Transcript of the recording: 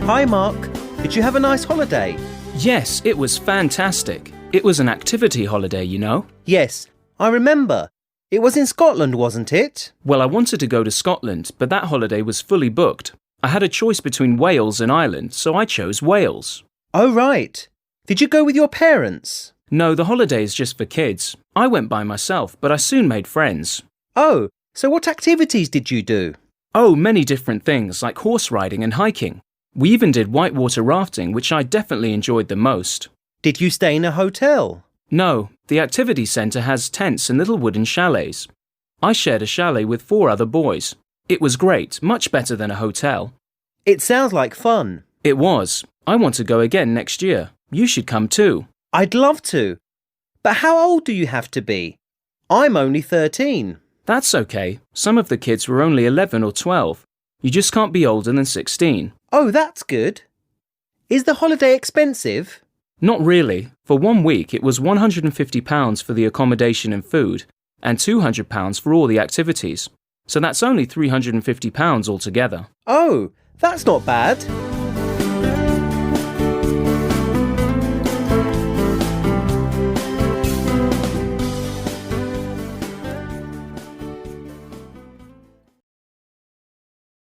Hi, Mark. Did you have a nice holiday? Yes, it was fantastic. It was an activity holiday, you know. Yes, I remember. It was in Scotland, wasn't it? Well, I wanted to go to Scotland, but that holiday was fully booked. I had a choice between Wales and Ireland, so I chose Wales. Oh, right. Did you go with your parents? No, the holiday is just for kids. I went by myself, but I soon made friends. Oh, so what activities did you do? Oh, many different things, like horse riding and hiking. We even did whitewater rafting, which I definitely enjoyed the most. Did you stay in a hotel? No, the activity centre has tents and little wooden chalets. I shared a chalet with 4 other boys. It was great, much better than a hotel. It sounds like fun. It was. I want to go again next year. You should come too. I'd love to. But how old do you have to be? I'm only 13. That's okay. Some of the kids were only 11 or 12. You just can't be older than 16. Oh, that's good. Is the holiday expensive? Not really. For 1 week, it was £150 for the accommodation and food, and £200 for all the activities. So that's only £350 altogether. Oh, that's not bad.